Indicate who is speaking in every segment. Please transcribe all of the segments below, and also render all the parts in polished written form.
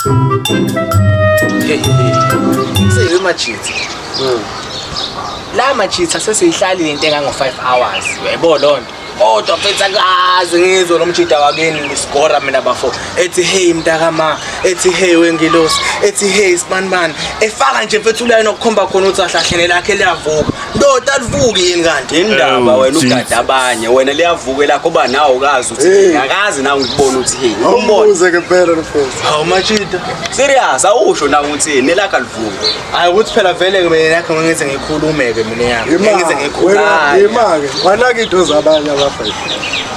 Speaker 1: Hey, machitha. La machitha sesiyihlalile into engango 5 hours. Uyayibona lonto. Kodwa mfethu akaze ngizwe lo mchitha wakini ngisigora mina bafo. Ethi hey mntakama, ethi hey wengilosi, ethi hey sibanibani. Efaka nje mfethu ulayini okukhomba khona ukuthi ahlahlene lakhe liyavuka. Ndoda alivuki yini kanti?
Speaker 2: Indaba wena ugada abanye wena liyavuke lakho oba nawo ukazi ukuthi akazi nawe ngikubona ukuthi hey
Speaker 3: umbuze ke phela mfethu.
Speaker 1: Hawu machitha.
Speaker 2: Serious awusho na ukuthi nelakha livuka.
Speaker 1: Hayi ukuthi phela vele ke mina yakho ngize ngikhulumeke mina yami. Ngize ngikhuluma.
Speaker 3: Imake. Wanaka into zabanye abafana.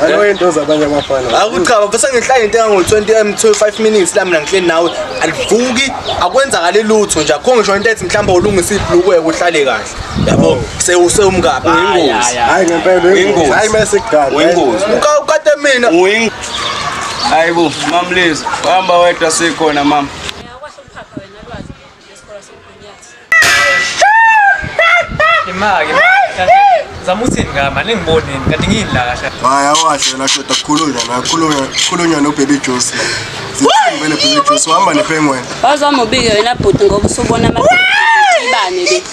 Speaker 3: Alo into zabanye abafana.
Speaker 1: Akuchaba bese ngihlala into engango 25 minutes la mina ngihleli nawe alivuki akwenzakala lutho nje akho ngisho into ethi mhlamba ulungisa ibhlukwe uhlale kahle. Yabo sewusumngaba ingozi.
Speaker 3: Hayi ngempela ingozi. Hayi mase kugada.
Speaker 2: Ingozi.
Speaker 1: Ukade mina.
Speaker 2: Hayibo mamlezi hamba wedwa sikhona mama.
Speaker 4: Imake zama uthini ngama ningibonini kanti ngiyini la kahle
Speaker 3: hayi awahle la shoda khulunya no baby juice zithini vele baby juice uhamba nepenguin
Speaker 5: wazama ubike wena bhuti ngoba usubona amaqibane le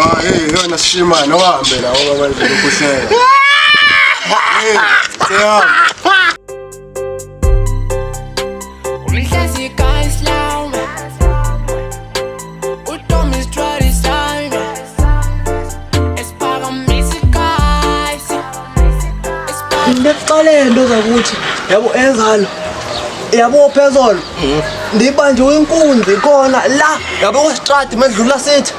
Speaker 3: hayi yona sishimane ohambe la ngoba vele ukuhleka hey siyahamba
Speaker 6: Ngiqalendo zakuthi yabo enzalo yabo phezolo ndibanjwe inkunzi khona la yabo kwestrad medlula sethi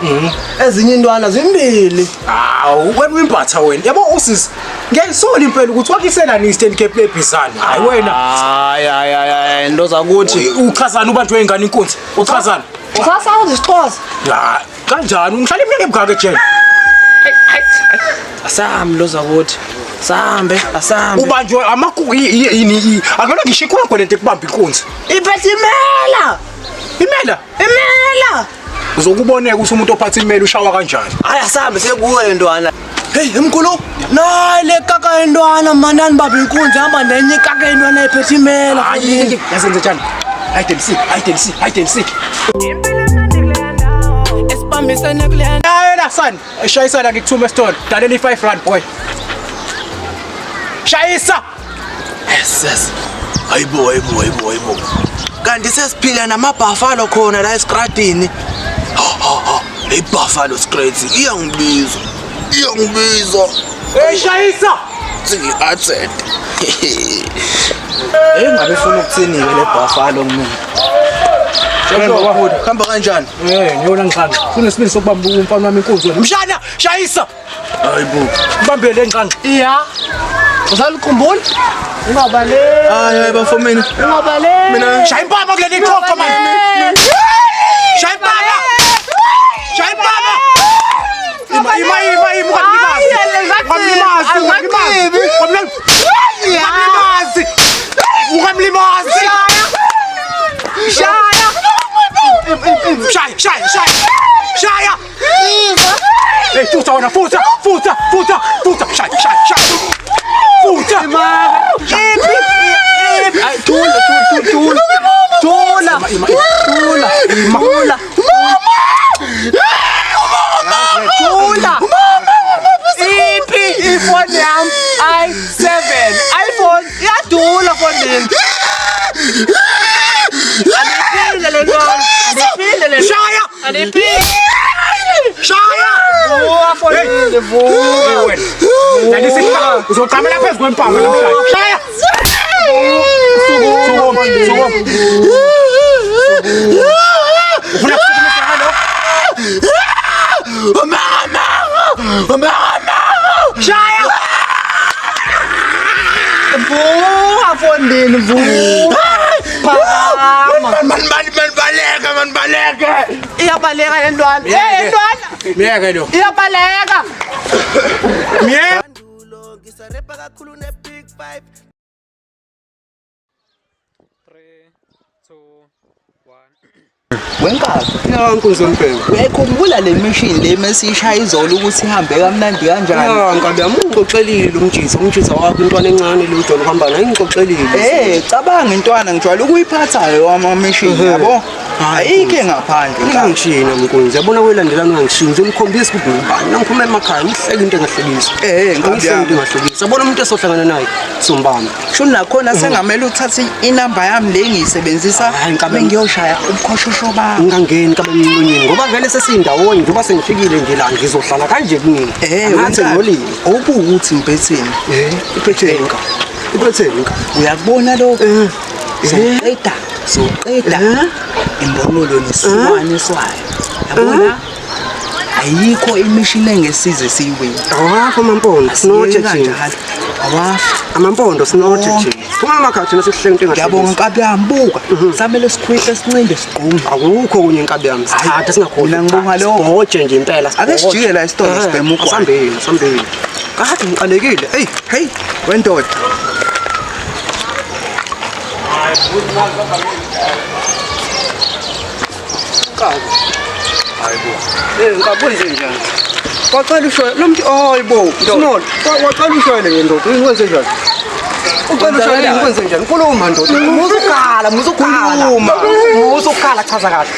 Speaker 6: ezinye intwana zimbili
Speaker 7: hawu wena uyimbatha wena yabo usisi ngiyayisoli impela ukuthi wakisela ni Eastern Cape lebhizana hayi wena
Speaker 6: hayi ndo zakuthi
Speaker 7: uchazana ubanjwe ingane inkunzi uchazana
Speaker 6: usasazi isixhosa
Speaker 7: la kanjani ungihlala iminyaka ebugaka ejele
Speaker 6: asami lo zakuthi Sambe, asambe.
Speaker 7: Ubanjwe amaku yini akona ngishikwa khona into ekubamba inkunzi.
Speaker 6: Iphethe imela.
Speaker 7: Imela. Uzokuboneka ukuthi umuntu ophatha imela ushawa kanjani.
Speaker 6: Hayi asambe sekuwe le ntwana. Hey emkhulu, nayi le kaka intwana manani baba inkunzi hamba nenye ikaka intwana iphethe imela.
Speaker 7: Hayi yasenze njani? Hide and seek.
Speaker 6: Esibambisa nekulena.
Speaker 7: Yena son, eshayisana ngikuthuma esitolo. Dalela i5 boy. Shayisa.
Speaker 1: Yes. Hayibo. Kanti sesiphila namabhafalo khona la eSkratini. Hey buffalo scrates iyangibiza.
Speaker 7: Hey Shayisa.
Speaker 1: Siki accent. Ngabe ufuna ukuthini le buffalo mina. Hamba kanjani?
Speaker 7: Ngiyona ngiqanga. Kunesibili sokubamba umfana wami inkunzi wena. Mshana, Shayisa.
Speaker 1: Hayibo.
Speaker 7: Mbambele ngiqanga.
Speaker 6: Iya. Usalikhumbula? Ungabaleki.
Speaker 1: Hayi bafo mina.
Speaker 6: Ungabaleki.
Speaker 7: Mina shaya impama kuleli iqoqo manje. Shaya impama. Ungamlimazi. Shaya. Hey, futa ona, futa. Shaya. Futa.
Speaker 6: Ay, tula. iPhone yam i7 iPhone iyadula phone leni. Aniphinde le nto. Shaya. Phone leni
Speaker 7: wena. Nani sikhala uzoqhamela phezulu kwempama namhlanje. Shaya. Suko. Ufuna ukukhuluma halo?
Speaker 1: Mama.
Speaker 7: Shaya.
Speaker 6: phone leni
Speaker 1: Man baleka.
Speaker 6: Iyabaleka le ntwana. Hey ntwana.
Speaker 7: Miyeke lo.
Speaker 6: Iyabaleka.
Speaker 7: Miyeke.
Speaker 6: Ngisarepha kakhulu ne big 5.
Speaker 4: 3, 2, 1
Speaker 8: wenkaba.
Speaker 3: Ya nkunzi yompheko.
Speaker 8: Uyayikhumbula le machine le mesishaya izolo ukuthi ihambe kamnandi kanjani?
Speaker 3: Ya ngabe amungixoxelile umtshisa wakho intwana encane le ujona uhamba nayo ngixoxelile.
Speaker 8: Cabanga intwana ngijwayele ukuyiphathayo ama-machine yabo. Ayikho ngaphandle.
Speaker 3: Ngangishina mnkunzi yabona welandelana ngangishini ngizomkhombisa ukuthi ngubani nangiphuma emakhaya ngihleke into engahlekisa. Ngihleke into engahlekisa. Yabona umuntu esohlangana naye sombamba.
Speaker 8: Sho nakhona sengamele uthathe inamba yami le ngiyisebenzisa ngiyoshaya ubukhoshosho bami.
Speaker 3: Ngingangeni kabe emlonyeni ngoba vele sesindawonye ngoba sengifikile nje la ngizohlala kanje kunini. Ngathi ngolile.
Speaker 8: Okuwukuthi ngibetheni.
Speaker 3: Iphethenka. Iphethenka.
Speaker 8: Uyakubona lo? Soqeda imbonolo nesibane swayo. Yabona? Ayikho imishini engesize siyiwini.
Speaker 3: Awafo amampondo sinotshe nje.
Speaker 8: Awafa
Speaker 3: Amampondo sinotshe nje. Phuma emakhaya thina sesihlele into engahlekisa.
Speaker 8: Yabona inkabi yami buka. Samele sikhwihle sincinde sigqume.
Speaker 3: Akukho kunye inkabi yami. Hatha singakhona
Speaker 8: ngibonga lo.
Speaker 3: Hoje nje impela.
Speaker 8: Ake sijike la isitolo sibhema ukwa.
Speaker 3: Asambeni. Kade ngiqalekile.
Speaker 8: Hey, wendoda.
Speaker 3: Ngikabwenze njani? Waqala ushoye lo muntu hayibo. Sinona. Waqala ushoye le ndoda. Ngikwenze njani? Uqala ushoye ngikwenze njani? Khuluma ndoda. Musukhala chaza kahle.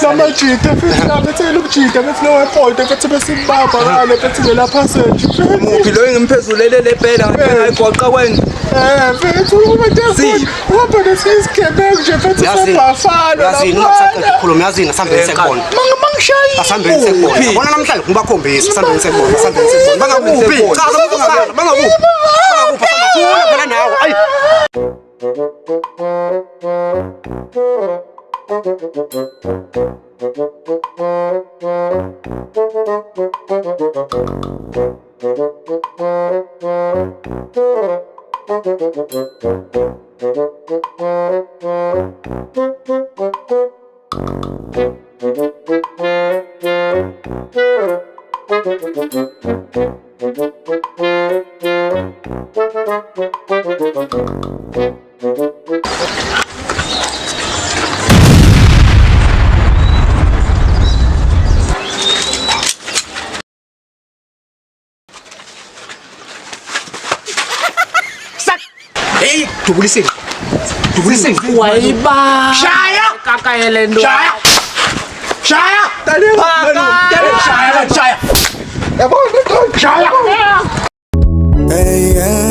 Speaker 6: Namajita futhi nabethela ukujita bethi nowepoint bethi besimbamba ngale bethi ngelapha senje.
Speaker 8: Muphi lo ngimphezulele lephela ngempela ayigoqa kwena.
Speaker 6: Mfethu umuntu uhamba nesikhebeke nje mfethu sebafana.
Speaker 3: Yazini ungasaqeda ukukhuluma yazini asambeni sekubona.
Speaker 6: Mangishayile.
Speaker 3: Asambeni sekubona. Yabona namhlanje ngibakhombisa asambeni sekubona. Bangakuphi? Cha bangakuphi. Thula phela nawe. Ayi.
Speaker 7: Hey, dubuliseni.
Speaker 6: Wayiba.
Speaker 7: Shaya.
Speaker 6: Kakayele ndo.
Speaker 7: Shaya.
Speaker 6: Dale.
Speaker 7: Shaya.
Speaker 6: Yabona. Shaya.
Speaker 9: Hey, yeah.